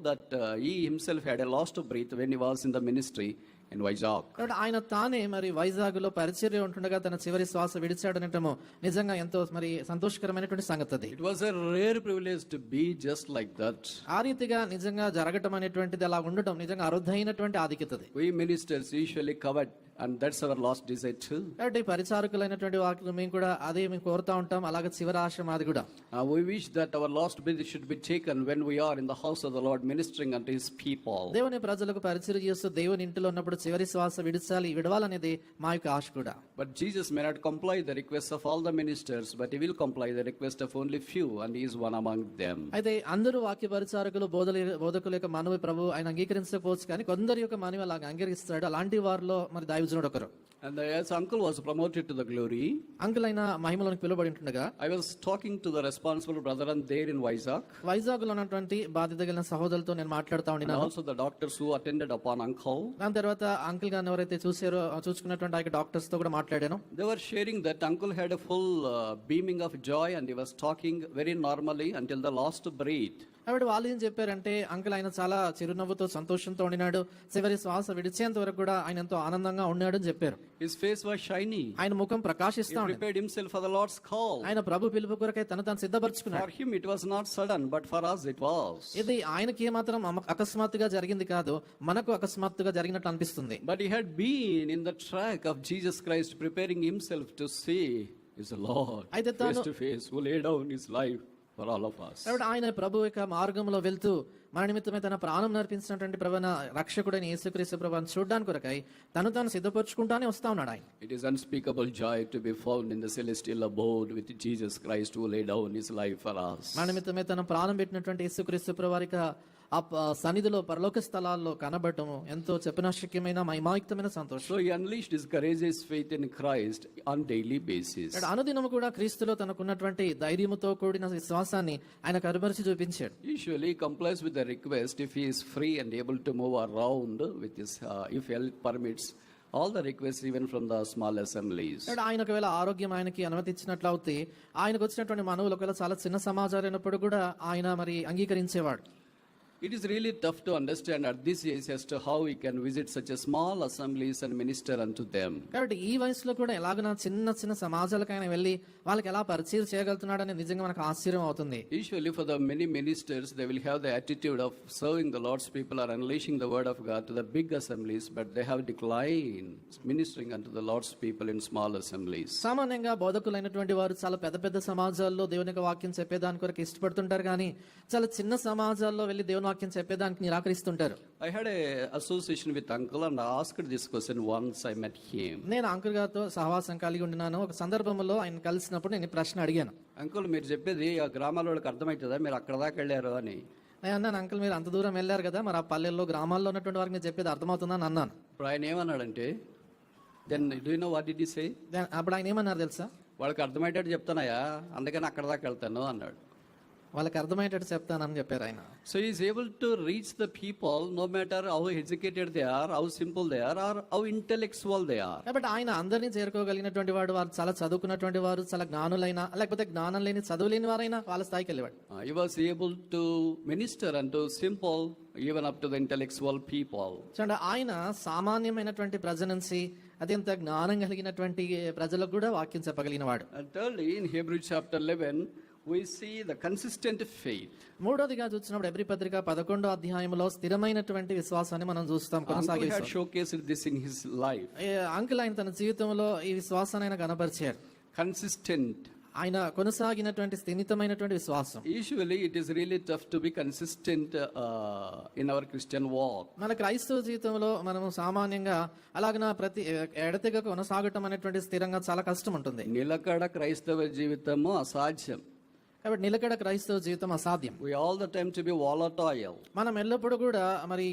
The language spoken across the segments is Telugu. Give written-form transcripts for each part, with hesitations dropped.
that he himself had a lost breath when he was in the ministry in Vizag. కాబట్టి ఆయన తానే మరి వైజాగ్ లో పరిచర్య ఉంటుండగా తన చివరి శ్వాస విడిచాడనటము నిజంగా ఎంతో మరి సంతోషకరమైనటువంటి సంగతి అది. It was a rare privilege to be just like that. ఆ రీతిగా నిజంగా జరగటం అనేటువంటిది అలా ఉండటం నిజంగా అరుదైనటువంటి ఆధిక్యతది. We ministers usually covet, and that's our last desire too. కాబట్టి పరిచారకులైనటువంటి వాక్యం మేము కూడా అదే మేము కోరుతా ఉంటాం, అలాగే చివరి ఆశ మాది కూడా. We wish that our last breath should be taken when we are in the house of the Lord ministering unto his people. దేవుని ప్రజలకు పరిచర్య చేస్తూ దేవుని ఇంటిలో ఉన్నప్పుడు చివరి శ్వాస విడవాలనేది మా యొక్క ఆశ కూడా. But Jesus may not comply the request of all the ministers, but he will comply the request of only few, and he is one among them. అయితే అందరూ వాక్య పరిచారకులు బోధకుల యొక్క మనవి ప్రభు ఆయన అంగీకరించకపోవచ్చు, కానీ కొందరి యొక్క మనవి అలాగా అంగీకరిస్తాడు. అలాంటి వారిలో మరి దైవజనుడు ఒకరు. And as uncle was promoted to the glory, uncle అయిన మహిమలోనికి పిలువబడి ఉంటుండగా I was talking to the responsible brethren there in Vizag. Vizag లో ఉన్నటువంటి బాధ్యత కలిగిన సహోదరులతో నేను మాట్లాడుతా And ఉన్నాను. also the doctors who attended upon uncle. దాని తర్వాత అంకుల్ గారిని ఎవరైతే చూసుకున్నటువంటి ఆ డాక్టర్స్ తో కూడా మాట్లాడాను. They were sharing that uncle had a full beaming of joy, and he was talking very normally until the last breath. కాబట్టి వాళ్ళు ఏం చెప్పారంటే అంకుల్ ఆయన చాలా చిరునవ్వుతో సంతోషంతో ఉండినాడు, చివరి శ్వాస విడిచేంత వరకు కూడా ఆయన ఎంతో ఆనందంగా ఉన్నాడు అని చెప్పారు. His face was shiny. ఆయన ముఖం ప్రకాశిస్తా He prepared himself for the Lord's call. ఆయన ప్రభు పిలుపు కొరకై తను సిద్ధపరచుకున్నాడు. For him it was not sudden, but for us it was. ఇది ఆయనకి ఏమాత్రం అకస్మాత్తుగా జరిగింది కాదు, మనకు అకస్మాత్తుగా జరిగినట్లు అనిపిస్తుంది. But he had been in the track of Jesus Christ, preparing himself to see his Lord face to face, who laid down his life for all of us. కాబట్టి ఆయన ప్రభు యొక్క మార్గంలో వెళ్తూ మన నిమిత్తమే తన ప్రాణం నర్పించినటువంటి ప్రభువైన రక్షకుడైన యేసుక్రీస్తు ప్రభువును చూడడానికి కొరకై తాను సిద్ధపరచుకుంటానే వస్తా ఉన్నాడు ఆయన. It is unspeakable joy to be found in the celestial abode with Jesus Christ, who laid down his life for us. మన నిమిత్తమే తన ప్రాణం పెట్టినటువంటి యేసుక్రీస్తు ప్రభువారికి ఆ సన్నిధిలో పరలోక స్థలాల్లో కనబడటము ఎంతో చెప్పనశక్యమైన మహిమాయుక్తమైన సంతోషం. So he unleashed his courageous faith in Christ on daily basis. అనుదినము కూడా క్రీస్తులో తనకున్నటువంటి ధైర్యముతో కూడిన విశ్వాసాన్ని ఆయన కనబరిచి చూపించాడు. Usually he complies with the request if he is free and able to move around with his if health permits all the requests even from the small assemblies. ఆయన ఒకవేళ ఆరోగ్యం ఆయనకి అనుమతించినట్లు అయితే ఆయనకు వచ్చినటువంటి మనవులు ఒకవేళ చాలా చిన్న సమాజాలు అయినప్పుడు కూడా ఆయన మరి అంగీకరించేవాడు. It is really tough to understand at this age as to how we can visit such a small assemblies and minister unto them. కాబట్టి ఈ వయసులో కూడా ఎలాగైనా చిన్న సమాజాలకైనా వెళ్ళి వాళ్ళకి ఎలా పరిచయం చేయగలుగుతున్నాడని నిజంగా మనకు ఆశ్చర్యం అవుతుంది. Usually for the many ministers they will have the attitude of serving the Lord's people or unleashing the word of God to the big assemblies, but they have declined ministering unto the Lord's people in small assemblies. సామాన్యంగా బోధకులైనటువంటి వారు చాలా పెద్ద సమాజాల్లో దేవుని యొక్క వాక్యం చెప్పేదాని కొరకు ఇష్టపడుతుంటారు, కానీ చాలా చిన్న సమాజాల్లో వెళ్ళి దేవుని వాక్యం చెప్పేదానికి నిరాకరిస్తుంటారు. I had a association with uncle and I asked this question once I met him. నేను అంకుల్ గారితో సహవాసం కలిగి ఉన్నాను. ఒక సందర్భంలో ఆయన కలిసినప్పుడు నేను ప్రశ్న అడిగాను, అంకుల్ మీరు చెప్పేది ఆ గ్రామాల వాళ్ళకి అర్థమవుతుందా, మీరు అక్కడ దాకా వెళ్ళారు అని. అన్నాను, అంకుల్ మీరు అంత దూరం వెళ్ళారు కదా, మరి ఆ పల్లెల్లో గ్రామాల్లో ఉన్నటువంటి వారికి మీరు చెప్పేది అర్థమవుతుందని అన్నాను. ఇప్పుడు ఆయన ఏమన్నాడంటే, then do you know what did he say? అప్పుడు ఆయన ఏమన్నారు తెలుసా? వాళ్ళకి అర్థమయ్యేటట్టు చెప్తానయ్యా, అందుకని అక్కడ దాకా వెళ్తాను అన్నాడు. వాళ్ళకి అర్థమయ్యేటట్టు చెప్తానని చెప్పారు ఆయన. So he is able to reach the people no matter how educated they are, how simple they are, or how intellectual they are. కాబట్టి ఆయన అందరినీ చేరుకోగలిగినటువంటి వాడు, వారు చాలా చదువుకున్నటువంటి వారు, చాలా జ్ఞానులైనా లేకపోతే జ్ఞానం లేని చదువు లేని వారైనా వాళ్ళ స్థాయికి వెళ్ళేవాడు. He was able to minister unto simple even up to the intellectual people. చూడండి, ఆయన సామాన్యమైనటువంటి ప్రజల నుంచి అత్యంత జ్ఞానం కలిగినటువంటి ప్రజలకు కూడా వాక్యం చెప్పగలిగిన వాడు. And thirdly, in Hebrews chapter 11 we see the consistent faith. మూడోదిగా చూసినప్పుడు హెబ్రీ పత్రిక 11వ అధ్యాయంలో స్థిరమైనటువంటి విశ్వాసాన్ని మనం చూస్తాం. Uncle had showcased this in his life. Uncle ఆయన తన జీవితంలో ఈ విశ్వాసాన్ని ఆయన కనబరిచారు. Consistent, ఆయన కొనసాగినటువంటి స్థిమితమైనటువంటి విశ్వాసం. Usually it is really tough to be consistent in our Christian walk. మన క్రైస్తవ జీవితంలో మనము సామాన్యంగా అలాగన ప్రతి ఎడతెగక కొనసాగటం అనేటువంటి స్థిరంగా చాలా కష్టం ఉంటుంది. నిలకడ క్రైస్తవ జీవితము అసాధ్యం. కాబట్టి నిలకడ క్రైస్తవ జీవితం అసాధ్యం. We all the time to be volatile. మనం ఎల్లప్పుడూ కూడా మరి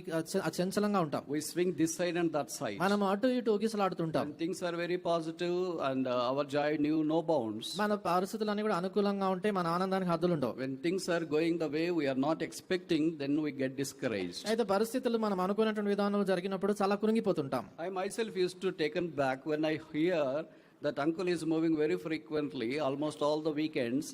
అచంచలంగా ఉంటాం. We swing this side and that side. మనం అటు ఇటు ఊగిసలాడుతుంటాం. When things are very positive and our joy knew no bounds. మన పరిస్థితులన్నీ కూడా అనుకూలంగా ఉంటే మన ఆనందానికి హద్దులు ఉండవు. When things are going the way we are not expecting, then we get discouraged. అయితే పరిస్థితులు మనం అనుకున్నటువంటి విధానంలో జరిగినప్పుడు చాలా కురింగిపోతుంటాం. I myself used to taken back when I hear that uncle is moving very frequently, almost all the weekends,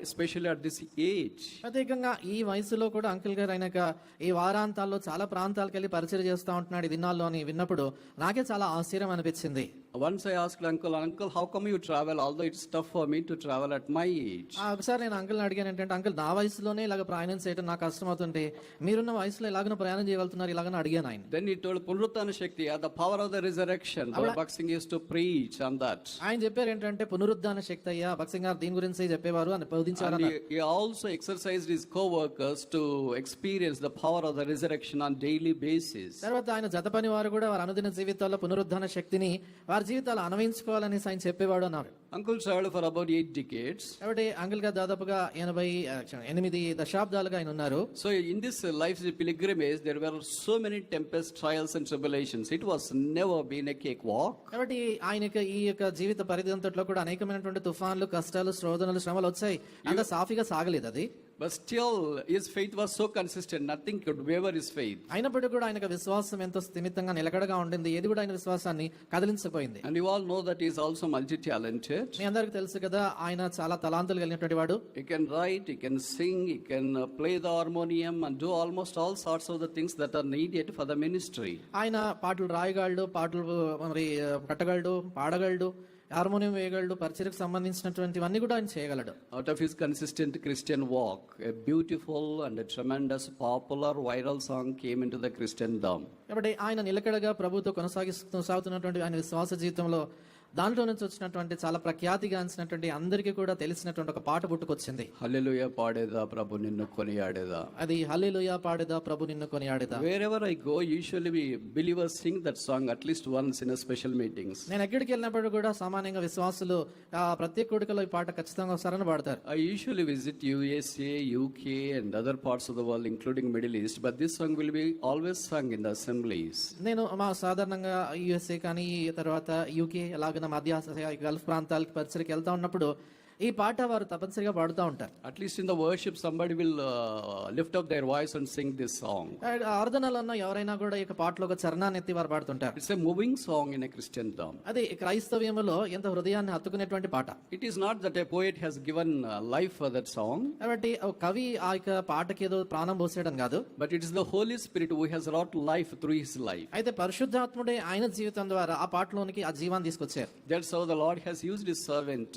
especially at this age. ప్రత్యేకంగా ఈ వయసులో కూడా అంకుల్ గారు అయినాక ఈ వారాంతాల్లో చాలా ప్రాంతాలకు వెళ్ళి పరిచయం చేస్తూ ఉంటున్నాడు ఈ దినాల్లో అని విన్నప్పుడు నాకే చాలా ఆశ్చర్యం అనిపించింది. Once I asked uncle, how come you travel? Although it's tough for me to travel at my age. ఒకసారి నేను అంకుల్ని అడిగాను ఏంటంటే, అంకుల్ నా వయసులోనే ఇలాగ ప్రయాణం చేయడం నాకు కష్టం అవుతుంటే మీరున్న వయసులో ఇలాగ ప్రయాణం చేయగలుగుతున్నారు ఇలాగని అడిగాను ఆయన. Then he told Punaruttana Shakti, the power of the resurrection. Bhaksing used to preach on that. ఆయన చెప్పారు ఏంటంటే పునరుద్ధాన శక్తి అయ్యా, భక్సింగ్ గారు దీని గురించి చెప్పేవారు అని బోధించారు. And he also exercised his co-workers to experience the power of the resurrection on daily basis. తర్వాత ఆయన జత పని వారు కూడా వారి అనుదిన జీవితాల్లో పునరుద్ధాన శక్తిని వారి జీవితాలు అన్వయించుకోవాలని ఆయన చెప్పేవాడు అన్నారు. Uncle traveled for about 8 decades. కాబట్టి అంకుల్ గారు దాదాపుగా 88 దశాబ్దాలుగా ఆయన ఉన్నారు. So in this life's pilgrimage, there were so many tempests, trials and tribulations. It was never been a cakewalk. కాబట్టి ఆయనకి ఈ యొక్క జీవిత పరిధంతట్లో కూడా అనేకమైనటువంటి తుఫాన్లు, కష్టాలు, శోధనలు, శ్రమలు వచ్చాయి. అంత సాఫీగా సాగలేదు అది. But still, his faith was so consistent, nothing could waver his faith. అయినప్పటికీ కూడా ఆయనకు విశ్వాసం ఎంతో స్థిమితంగా నిలకడగా ఉండింది. ఏది కూడా ఆయన విశ్వాసాన్ని కదిలించకపోయింది. And you all know that he is also multi-talented. మీ అందరికి తెలుసు కదా, ఆయన చాలా తలాంతులు కలిగినటువంటి వాడు. He can write, he can sing, he can play the harmonium and do almost all sorts of the things that are needed for the ministry. ఆయన పాటలు రాయగలడు, పాటలు మరి కట్టగలడు, పాడగలడు, హార్మోనియం వేయగలడు, పరిచయకు సంబంధించినటువంటివన్నీ కూడా ఆయన చేయగలడు. Out of his consistent Christian walk, a beautiful and a tremendous popular viral song came into the Christendom. కాబట్టి ఆయన నిలకడగా ప్రభుతో కొనసాగుతున్నటువంటి ఆయన విశ్వాస జీవితంలో దాంట్లో నుంచి వచ్చినటువంటి చాలా ప్రఖ్యాతిగాంచినటువంటి అందరికీ కూడా తెలిసినటువంటి ఒక పాట పుట్టుకొచ్చింది. హల్లెలూయా పాడేదా ప్రభు నిన్ను కొనియాడేదా. అది హల్లెలూయా పాడేదా ప్రభు నిన్ను కొనియాడేదా. Wherever I go, usually we believers sing that song at least once in a special meetings. నేను ఎక్కడికి వెళ్ళినప్పుడు కూడా సామాన్యంగా విశ్వాసులు ప్రత్యేక కూడికలో ఈ పాట ఖచ్చితంగా ఒకసారి పాడతారు. I usually visit USA, UK and other parts of the world including Middle East, but this song will be always sung in the assemblies. నేను మా సాధారణంగా USA కానీ తర్వాత UK అలాగే మధ్య ఆసియా, గల్ఫ్ ప్రాంతాలకు పరిచయకి వెళ్తా ఉన్నప్పుడు ఈ పాట వారు తప్పనిసరిగా పాడుతూ ఉంటారు. At least in the worship somebody will lift up their voice and sing this song. ఆరాధనలో ఎవరైనా కూడా ఈ పాటలో ఒక చరణాన్ని ఎత్తి వారు పాడుతుంటారు. It's a moving song in a Christendom. అది క్రైస్తవ్యములో ఎంత హృదయాన్ని హత్తుకునేటువంటి పాట. It is not that a poet has given life for that song. కాబట్టి కవి ఆ యొక్క పాటకి ఏదో ప్రాణం పోసేయడం కాదు. But it is the Holy Spirit who has wrought life through his life. అయితే పరిశుద్ధాత్ముడే ఆయన జీవితం ద్వారా ఆ పాటలోనికి ఆ జీవాన్ని తీసుకొచ్చారు. That's how the Lord has used his servant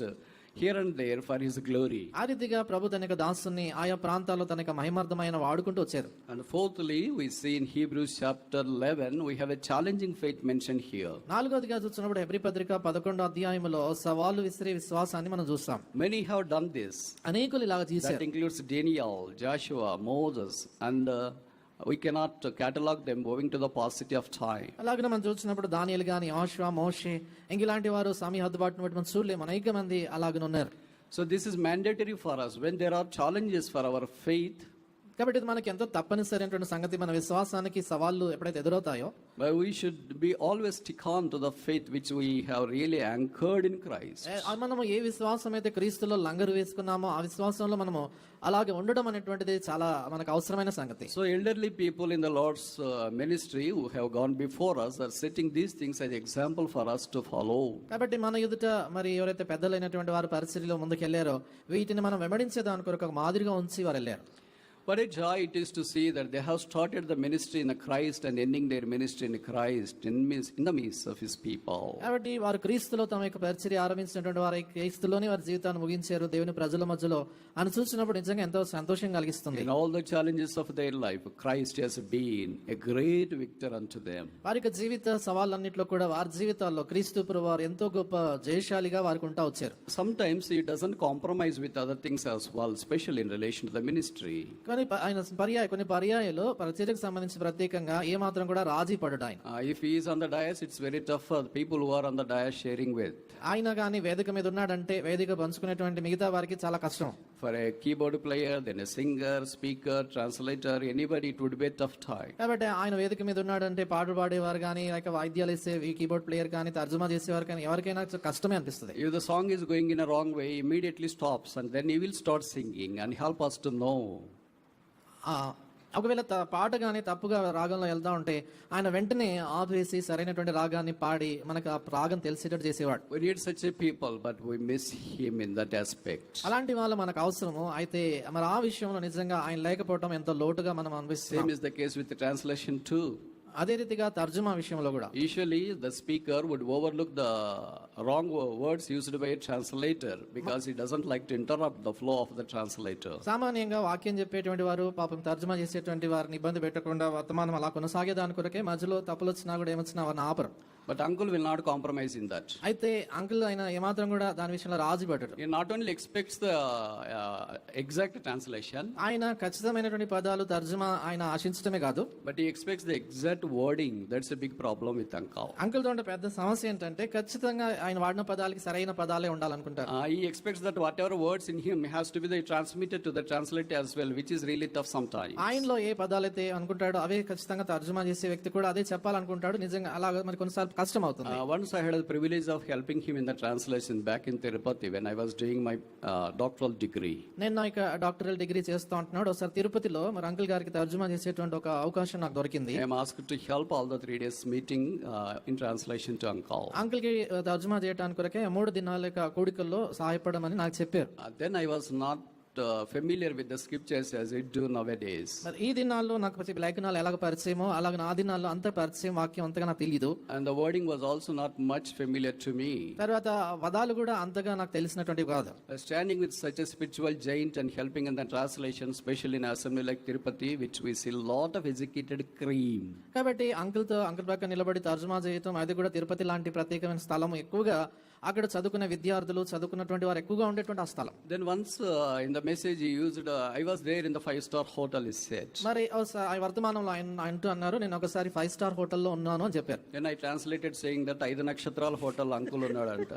here and there for his glory. ఆ రీతిగా ప్రభు తన యొక్క దాసుని ఆయా ప్రాంతాల్లో తన యొక్క మహిమార్థమైన వాడుకుంటూ వచ్చారు. And fourthly, we see in Hebrews chapter 11 we have a challenging faith mentioned here. నాలుగోదిగా చూస్తున్నప్పుడు హెబ్రీ పత్రిక 11వ అధ్యాయంలో సవాలు విసిరే విశ్వాసాన్ని మనం చూస్తాం. Many have done this. అనేకులు ఇలాగ చేశారు. That includes Daniel, Joshua, Moses and we cannot catalog them owing to the paucity of time. అలాగే మనం చూసినప్పుడు దానియేలు గాని, యోషువ, మోషే ఇలాంటి వారు సమయ హద్దుబాటును బట్టి మనం చూడలేము. అనేక మంది అలాగే ఉన్నారు. So this is mandatory for us when there are challenges for our faith. కాబట్టి ఇది మనకి ఎంతో తప్పనిసరి అయినటువంటి సంగతి. మన విశ్వాసానికి సవాళ్ళు ఎప్పుడైతే ఎదురవుతాయో But we should be always stick on to the faith which we have really anchored in Christ. మనము ఏ విశ్వాసం అయితే క్రీస్తులో లంగరు వేసుకున్నామో ఆ విశ్వాసంలో మనము అలాగే ఉండడం అనేటువంటిది చాలా మనకు అవసరమైన సంగతి. So elderly people in the Lord's ministry who have gone before us are setting these things as example for us to follow. కాబట్టి మన ఎదుట మరి ఎవరైతే పెద్దలైనటువంటి వారు పరిస్థితిలో ముందుకు వెళ్ళారో వీటిని మనం వెంబడించేదాని కొరకు ఒక మాదిరిగా ఉంచి వారు వెళ్ళారు. What a joy it is to see that they have started the ministry in Christ and ending their ministry in Christ in the midst of his people. కాబట్టి వారు క్రీస్తులో తమ యొక్క పరిచర్య ఆరంభించినటువంటి వారు క్రీస్తులోనే వారి జీవితాన్ని ముగించారు దేవుని ప్రజల మధ్యలో అని చూసినప్పుడు నిజంగా ఎంతో సంతోషం కలిగిస్తుంది. In all the challenges of their life, Christ has been a great victor unto them. వారి యొక్క జీవిత సవాళ్ళన్నింటిలో కూడా వారి జీవితాల్లో క్రీస్తు ప్రభువు వారు ఎంతో గొప్ప జయశాలిగా వారికి ఉంటా వచ్చారు. Sometimes he doesn't compromise with other things as well, especially in relation to the ministry. ఆయన కొన్ని పర్యాయాలు పరిచర్యకు సంబంధించి ప్రత్యేకంగా ఏ మాత్రం కూడా రాజీ పడడు ఆయన. If he is on the dais, it's very tough for the people who are on the dais sharing with. ఆయన కానీ వేదిక మీద ఉన్నాడంటే వేదిక పంచుకునేటువంటి మిగతా వారికి చాలా కష్టం. For a keyboard player, then a singer, speaker, translator, anybody, it would be a tough time. కాబట్టి ఆయన వేదిక మీద ఉన్నాడంటే పాటలు పాడేవారు కానీ లేక వాయిద్యాలు వేసే కీబోర్డ్ ప్లేయర్ కానీ తర్జుమా చేసేవారు కానీ ఎవరికైనా కష్టమే అనిపిస్తుంది. If the song is going in a wrong way, immediately stops and then he will start singing and help us to know. ఒకవేళ పాట కానీ తప్పుగా రాగంలో వెళ్తా ఉంటే ఆయన వెంటనే ఆపేసి సరైనటువంటి రాగాన్ని పాడి మనకు ఆ రాగం తెలిసేటట్టు చేసేవాడు. We need such a people, but we miss him in that aspect. అలాంటి వాళ్ళు మనకు అవసరము. అయితే మరి ఆ విషయంలో నిజంగా ఆయన లేకపోవడం ఎంతో లోటుగా మనం అనిపిస్తున్నాం. Same is the case with the translation too. అదే రీతిగా తర్జుమా విషయంలో కూడా Usually, the speaker would overlook the wrong words used by a translator because he doesn't like to interrupt the flow of the translator. సామాన్యంగా వాక్యం చెప్పేటువంటి వారు పాపం తర్జుమా చేసేటువంటి వారిని ఇబ్బంది పెట్టకుండా వర్తమానం అలా కొనసాగేదాని కొరకే మధ్యలో తప్పులు వచ్చినా కూడా ఏమొచ్చినా వారిని ఆపరు. But uncle will not compromise in that. అయితే అంకుల్ ఆయన ఏమాత్రం కూడా దాని విషయంలో రాజీ పడ్డాడు. He not only expects the exact translation, ఆయన ఖచ్చితమైనటువంటి పదాలు తర్జుమా ఆయన ఆశించడమే కాదు, but he expects the exact wording. That's a big problem with uncle. Uncle తో ఉండే పెద్ద సమస్య ఏంటంటే ఖచ్చితంగా ఆయన వాడిన పదాలకి సరైన పదాలే ఉండాలనుకుంటారు. He expects that whatever words in him has to be transmitted to the translator as well, which is really tough sometimes. ఆయనలో ఏ పదాలైతే అనుకుంటాడో అవే ఖచ్చితంగా తర్జుమా చేసే వ్యక్తి కూడా అదే చెప్పాలనుకుంటాడు. నిజంగా అలాగ మరి కొన్నిసార్లు కష్టం అవుతుంది. Once I had the privilege of helping him in the translation back in Tirupati when I was doing my doctoral degree. నేను నా యొక్క డాక్టరల్ డిగ్రీ చేస్తూ ఉంటున్నాడు. ఒకసారి తిరుపతిలో మరి అంకుల్ గారికి తర్జుమా చేసేటువంటి ఒక అవకాశం నాకు దొరికింది. I am asked to help all the 3 days meeting in translation to uncle. Uncle కి తర్జుమా చేయడానికి కొరకే 3 దినాల యొక్క కూడికల్లో సహాయపడమని నాకు చెప్పారు. Then I was not familiar with the scriptures as I do nowadays. మరి ఈ దినాల్లో నాకు లేఖనాలు ఎలాగ పరిచయమో అలాగే నా దినాల్లో అంత పరిచయం వాక్యం అంతగా నాకు తెలియదు. And the wording was also not much familiar to me. తర్వాత పదాలు కూడా అంతగా నాకు తెలిసినటువంటివి కాదు. Standing with such a spiritual giant and helping in the translation, especially in assembly like Tirupati, which we see lot of educated cream. కాబట్టి అంకుల్ పక్క నిలబడి తర్జుమా చేయటం, అది కూడా తిరుపతి లాంటి ప్రత్యేకమైన స్థలం, ఎక్కువగా అక్కడ చదువుకునే విద్యార్థులు చదువుకున్నటువంటి వారు ఎక్కువగా ఉండేటువంటి ఆ స్థలం. Then once in the message he used, I was there in the 5-star hotel, he said. మరి ఆ వర్తమానంలో ఆయన అంటూ అన్నారు, నేను ఒకసారి 5 స్టార్ హోటల్లో ఉన్నాను అని చెప్పారు. Then I translated saying that 5 నక్షత్రాల హోటల్ అంకుల్ ఉన్నాడంట.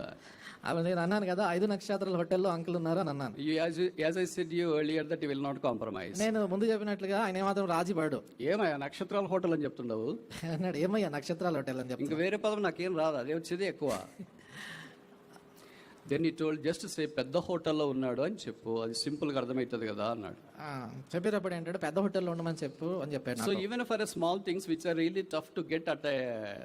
అవి నేను అన్నాను కదా 5 నక్షత్రాల హోటల్లో అంకుల్ ఉన్నారు అని అన్నాను. As I said you earlier that he will not compromise. నేను ముందు చెప్పినట్లుగా ఆయన ఏమాత్రం రాజీ పడు. ఏమయ్యా నక్షత్రాల హోటల్ అని చెప్తున్నావు అన్నాడు. ఏమయ్యా నక్షత్రాల హోటల్ అని చెప్పి ఇంకా వేరే పదం నాకేం రాదు, అదే వచ్చేది ఎక్కువ. Then he told, just say పెద్ద హోటల్లో ఉన్నాడు అని చెప్పు, అది సింపుల్ గా అర్థమవుతుంది కదా అన్నాడు. చెప్పేటప్పుడు ఏంటంటే పెద్ద హోటల్లో ఉండమని చెప్పు అని చెప్పాడు. So even for a small things which are really tough to get at,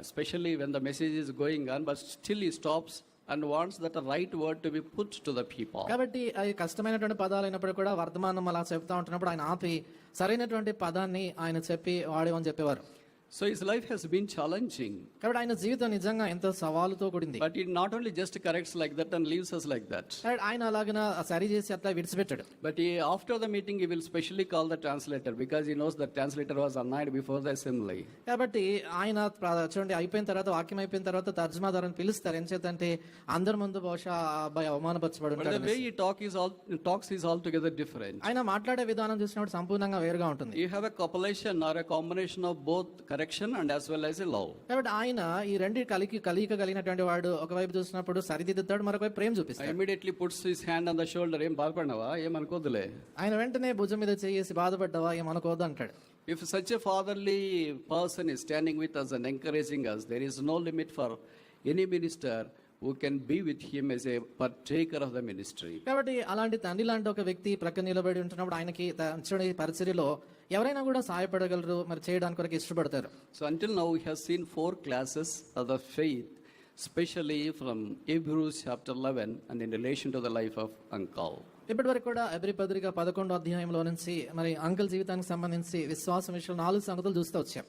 especially when the message is going on, but still he stops and wants that the right word to be put to the people. కాబట్టి అది కష్టమైనటువంటి పదాలు అయినప్పుడు కూడా వర్తమానం అలా చెప్తా ఉంటున్నప్పుడు ఆయన ఆపి సరైనటువంటి పదాన్ని ఆయన చెప్పి వాడేమని చెప్పేవారు. So his life has been challenging. కాబట్టి ఆయన జీవితం నిజంగా ఎంతో సవాలుతో కూడింది. But he not only just corrects like that and leaves us like that. ఆయన అలాగన సరి చేసి అట్లా విడిచిపెట్టాడు. But after the meeting he will specially call the translator because he knows the translator was annoyed before the assembly. కాబట్టి ఆయన చూడండి అయిపోయిన తర్వాత వాక్యం అయిపోయిన తర్వాత తర్జుమాదారుని పిలుస్తారు. ఏం చేతంటే అందరి ముందు బహుశా అబ్బాయి అవమానపరచబడి ఉంటాడు. The way he talks is altogether different. ఆయన మాట్లాడే విధానం చూసినప్పుడు సంపూర్ణంగా వేరుగా ఉంటుంది. You have a compilation or a combination of both correction and as well as a love. కాబట్టి ఆయన ఈ రెండు కలిక కలిగినటువంటి వాడు, ఒకవైపు చూసినప్పుడు సరిదిద్దుతాడు, మరొక ప్రేమ చూపిస్తాడు. Immediately puts his hand on the shoulder, ఏం బాధపడినావా, ఏం అనుకోదులే. ఆయన వెంటనే భుజం మీద చేసి బాధపడ్డావా, ఏం అనుకోవద్దు అంటాడు. If such a fatherly person is standing with us and encouraging us, there is no limit for any minister who can be with him as a partaker of the ministry. కాబట్టి అలాంటి తండ్రి లాంటి ఒక వ్యక్తి ప్రక్క నిలబడి ఉంటున్నప్పుడు ఆయనకి చూడండి పరిచర్యలో ఎవరైనా కూడా సహాయపడగలరు, మరి చేయడానికి కొరకు ఇష్టపడతారు. So until now we have seen 4 classes of the faith, especially from Hebrews chapter 11 and in relation to the life of uncle. ఇప్పటి వరకు కూడా హెబ్రీ పత్రిక 11వ అధ్యాయంలో నుంచి మరి అంకుల్ జీవితానికి సంబంధించి విశ్వాసం విషయంలో 4 సంగతులు చూస్తూ వచ్చాం.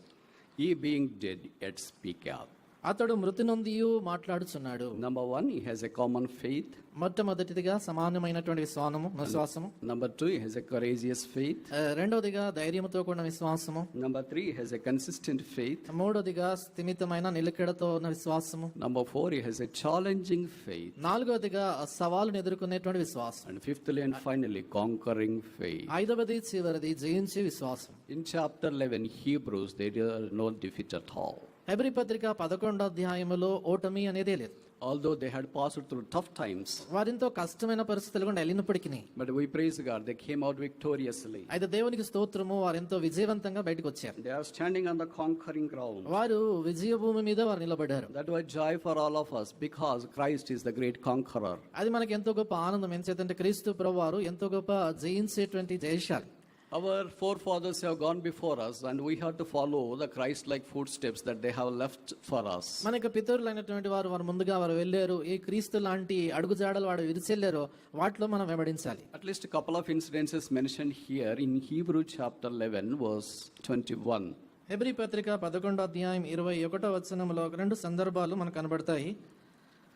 He being dead yet speak out. అతడు మృతి నొందియు మాట్లాడుచున్నాడు. Number 1, he has a common faith. మొట్టమొదటిదిగా సమానమైనటువంటి విశ్వాసము. Number 2, he has a courageous faith. రెండవదిగా ధైర్యంతో కూడిన విశ్వాసము. Number 3, he has a consistent faith. మూడవదిగా స్థిమితమైన నిలకడతో ఉన్న విశ్వాసము. Number 4, he has a challenging faith. నాలుగవదిగా సవాలును ఎదుర్కొనేటువంటి విశ్వాసం. And fifthly and finally, conquering faith. ఐదవది చివరిది జయించే విశ్వాసం. In chapter 11, Hebrews, there is no defeat at all. Hebrew పత్రిక 11వ అధ్యాయములో ఓటమి అనేదే లేదు. Although they had passed through tough times, వారింతో కష్టమైన పరిస్థితులు కూడా వెళ్ళినప్పటికీ, but we praise God, they came out victoriously. అయితే దేవునికి స్తోత్రము, వారెంతో విజయవంతంగా బయటకు వచ్చారు. They are standing on the conquering ground. వారు విజయ భూమి మీద వారు నిలబడ్డారు. That was joy for all of us because Christ is the great conqueror. అది మనకి ఎంతో గొప్ప ఆనందం. ఎంచేతంటే క్రీస్తు ప్రభువారు ఎంతో గొప్ప జయించేటువంటి జయశాలి. Our forefathers have gone before us, and we have to follow the Christ-like footsteps that they have left for us. మనకు పితరులైనటువంటి వారు ముందుగా వారు వెళ్ళారు, ఈ క్రీస్తు లాంటి అడుగుజాడలు వాడు విరిచెళ్ళారో వాటిలో మనం వెంబడించాలి. At least a couple of incidences mentioned here in Hebrew chapter 11 verse 21. Hebrew పత్రిక 11వ అధ్యాయం 21వ వచనంలో రెండు సందర్భాలు మనకు కనబడతాయి.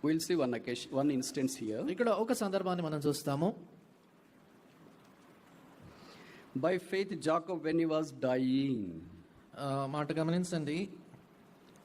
We'll see one instance here. ఇక్కడ ఒక సందర్భాన్ని మనం చూస్తాము. By faith Jacob, when he was dying, మాట గమనించండి.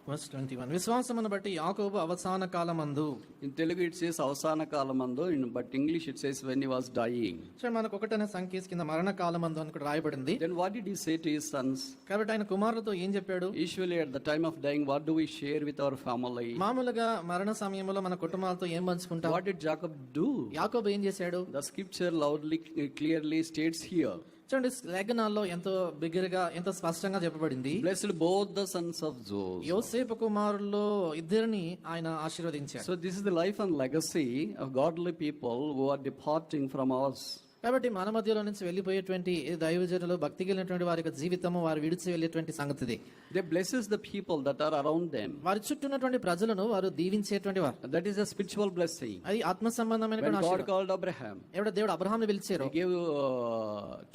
వర్స్ 21, విశ్వాసమును బట్టి యాకోబు అవసాన కాలమందు. in Telugu it says avasana kalamandu, but English it says when he was dying. So మనకు ఒకటనే సంఖ్య కింద మరణ కాలమందు అని కూడా రాయబడింది. Then what did he say to his sons? కాబట్టి ఆయన కుమారులతో ఏం చెప్పాడు? Usually at the time of dying, what do we share with our family? మామూలుగా మరణ సమయంలో మన కుటుంబాలతో ఏం పంచుకుంటాం? What did Jacob do? యాకోబు ఏం చేశాడు? The scripture loudly clearly states here, చూడండి, లేఖనాల్లో ఎంతో బిగ్గరగా ఎంతో స్పష్టంగా చెప్పబడింది. blessed both the sons of Joseph. యోసేపు కుమారుల్లో ఇద్దరిని ఆయన ఆశీర్వదించాడు. So this is the life and legacy of godly people who are departing from us. కాబట్టి మన మధ్యలో నుంచి వెళ్ళిపోయేటువంటి దైవజనులు, భక్తి కలిగినటువంటి వారి యొక్క జీవితము వారు విడిచి వెళ్ళేటువంటి సంగతిది. They blesses the people that are around them. వారి చుట్టూ ఉన్నటువంటి ప్రజలను వారు దీవించేటువంటి వారు. That is a spiritual blessing. అది ఆత్మ సంబంధమైన When God called Abraham, ఎవడ దేవుడు అబ్రహాంని పిలిచారు, he gave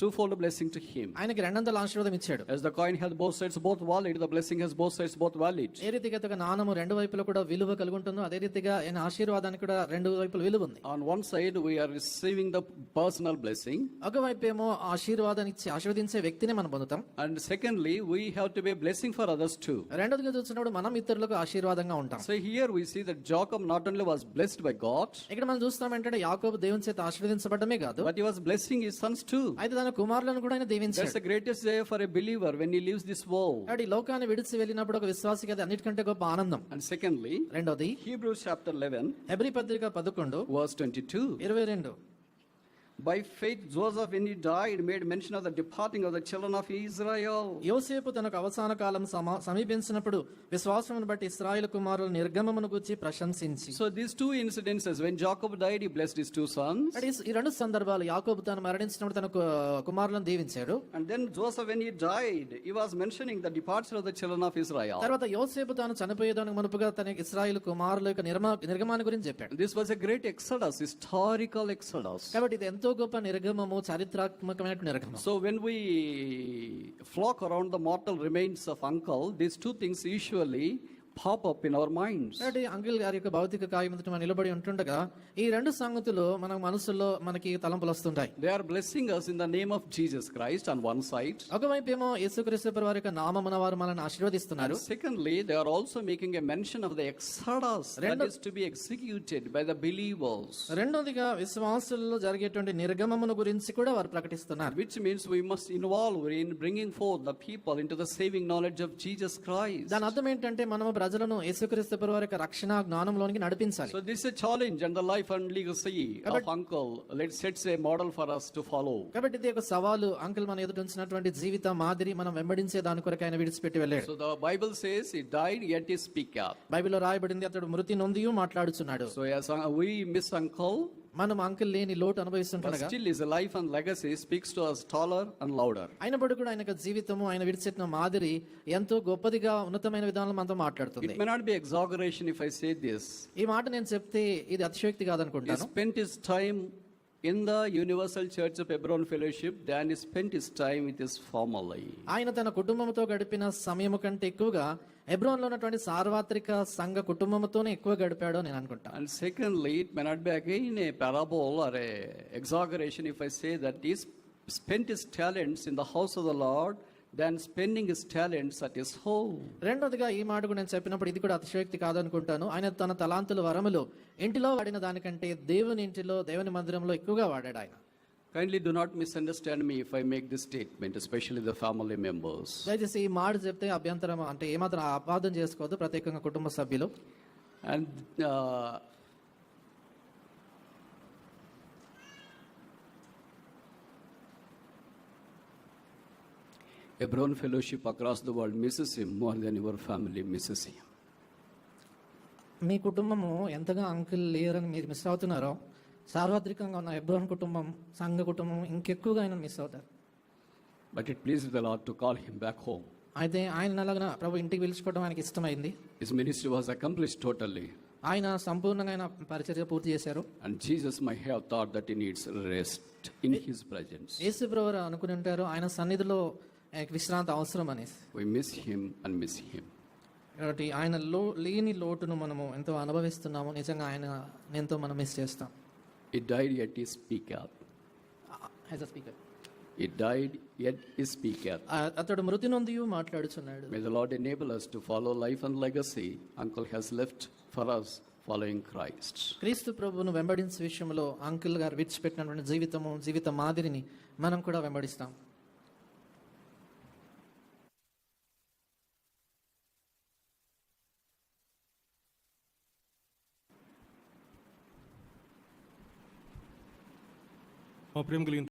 twofold blessing to him. ఆయనకి రెండంతల ఆశీర్వాదం ఇచ్చాడు. As the coin has both sides both valid, the blessing has both sides both valid. ఏ రీతిగా ఒక నాణము రెండు వైపులా కూడా విలువ కలిగి ఉంటుందో అదే రీతిగా ఆయన ఆశీర్వాదానికి కూడా రెండు వైపుల విలువ ఉంది. On one side we are receiving the personal blessing, ఒకవైపు ఏమో ఆశీర్వాదాన్ని ఇచ్చి ఆశీర్వదించే వ్యక్తిని మనం పొందుతాం. and secondly we have to be a blessing for others too. రెండోదిగా చూసినప్పుడు మనం ఇతరులకు ఆశీర్వాదంగా ఉంటాం. So here we see that Jacob not only was blessed by God, ఇక్కడ మనం చూస్తాం ఏంటంటే యాకోబు దేవుని చేత ఆశీర్వదించబడమే కాదు, but he was blessing his sons too. అయితే తన కుమారులను కూడా ఆయన That's దీవించాడు. the greatest joy for a believer when he leaves this world. కాబట్టి ఈ లోకాన్ని విడిచి వెళ్ళినప్పుడు ఒక విశ్వాసికి అది అన్నిటికంటే గొప్ప ఆనందం. And secondly, రెండోది Hebrews chapter 11 హెబ్రీ పత్రిక 11 verse 22. 22, By faith Joseph, when he died, made mention of the departing of the children of Israel. యోసేపు తనకు అవసాన కాలం సమీపించినప్పుడు విశ్వాసమును బట్టి ఇశ్రాయేలు కుమారుల నిర్గమమును గురించి ప్రశంసించి. So these two incidences, when Jacob died, he blessed his two sons. ఈ రెండు సందర్భాలు యాకోబు తాను మరణించినప్పుడు తన కుమారులను దీవించాడు. And then Joseph, when he died, he was mentioning the departure of the children of Israel. తర్వాత యోసేపు తాను చనిపోయేదానికి మునుపుగా తన ఇశ్రాయేలు కుమారుల యొక్క నిర్గమాన్ని గురించి చెప్పాడు. This was a great exodus, historical exodus. కాబట్టి ఇది ఎంతో గొప్ప నిర్గమము, చారిత్రాత్మకమైన నిర్గమం. So when we flock around the mortal remains of uncle, these two things usually pop up in our minds. కాబట్టి అంకిల్ గారి యొక్క భౌతిక కాయం ఎదుట మనం నిలబడి ఉంటుండగా ఈ రెండు సంగతులు మన మనసులో మనకి తలంపులు వస్తుంటాయి. They are blessing us in the name of Jesus Christ on one side. ఒకవైపు ఏమో యేసుక్రీస్తు వారి యొక్క నామమున వారు మనల్ని ఆశీర్వదిస్తున్నారు. And secondly, they are also making a mention of the exodus that is to be executed by the believers. రెండోదిగా విశ్వాసులలో జరిగేటువంటి నిర్గమమును గురించి కూడా వారు ప్రకటిస్తున్నారు. Which means we must involve in bringing forth the people into the saving knowledge of Jesus Christ. దాని అర్థం ఏంటంటే మనము ప్రజలను యేసుక్రీస్తు వారి యొక్క రక్షణ జ్ఞానంలోనికి నడిపించాలి. So this is a challenge and the life and legacy of uncle. Let's set a model for us to follow. కాబట్టి ఇది ఒక సవాలు. అంకుల్ మన ఎదుట ఉంచినటువంటి జీవిత మాదిరి మనం వెంబడించే దాని కొరకు ఆయన విడిచిపెట్టి వెళ్ళాడు. So the Bible says he died yet he speak up. బైబిల్లో రాయబడింది అతడు మృతి నొందియు మాట్లాడుచున్నాడు. So as we miss uncle, మనం అంకుల్ లేని లోటు అనుభవిస్తుండగా still his life and legacy speaks to us taller and louder. అయినప్పుడు కూడా ఆయన జీవితము ఆయన విడిచిపెట్టిన మాదిరి ఎంతో గొప్పదిగా ఉన్నతమైన విధానంలో మనతో మాట్లాడుతుంది. It may not be exaggeration if I say this. ఈ మాట నేను చెప్తే ఇది అతిశయోక్తి He కాదనుకుంటాను. spent his time in the Universal Church of Hebron Fellowship than he spent his time with his family. ఆయన తన కుటుంబంతో గడిపిన సమయం కంటే ఎక్కువగా హెబ్రోన్లో ఉన్నటువంటి సార్వత్రిక సంఘ కుటుంబంతోనే ఎక్కువ గడిపాడు నేను అనుకుంటాను. And secondly, it may not be again a parable or a exaggeration if I say that he spent his talents in the house of the Lord than spending his talents at his home. రెండోదిగా ఈ మాట కూడా నేను చెప్పినప్పుడు ఇది కూడా అతిశయోక్తి కాదనుకుంటాను. ఆయన తన తలాంతుల వరములు ఇంటిలో వాడిన దానికంటే దేవుని ఇంటిలో దేవుని మందిరంలో ఎక్కువగా వాడాడు ఆయన. Kindly do not misunderstand me if I make this statement, especially the family members. దయచేసి ఈ మాట చెప్తే అభ్యంతరం అంటే ఏమాత్రం అపార్థం చేసుకోవద్దు, ప్రత్యేకంగా కుటుంబ సభ్యులు. And Hebron Fellowship across the world misses him more than your family misses him. మీ కుటుంబము ఎంతగా అంకుల్ లేరని మీరు మిస్ అవుతున్నారో సార్వత్రికంగా ఉన్న హెబ్రోన్ కుటుంబం, సంఘ కుటుంబం ఇంకెక్కువగా ఆయన మిస్ అవుతారు. But it pleased the Lord to call him back home. అయితే ఆయన అలాగన ప్రభు ఇంటికి పిలుచుకోవడం ఆయనకి ఇష్టమైంది. His ministry was accomplished totally. ఆయన సంపూర్ణంగా ఆయన పరిచర్య పూర్తి చేశారు. And Jesus might have thought that he needs rest in his presence. యేసు ప్రభువు అనుకుని ఉంటారు ఆయన సన్నిధిలో విశ్రాంతి అవసరం అనేసి. We miss him and miss him. కాబట్టి ఆయన లేని లోటును మనము ఎంతో అనుభవిస్తున్నాము. నిజంగా ఆయన ఎంతో మనం మిస్ చేస్తాం. He died yet he speaketh. As a speaker He died yet he speaketh. అతడు మృతి నొంది మాట్లాడుచున్నాడు. May the Lord enable us to follow life and legacy Uncle has left for us following Christ. క్రీస్తు ప్రభువును వెంబడించే విషయంలో అంకుల్ గారు విడిచిపెట్టినటువంటి జీవిత మాదిరిని మనం కూడా వెంబడిస్తాం. మా ప్రేమ కలిగిన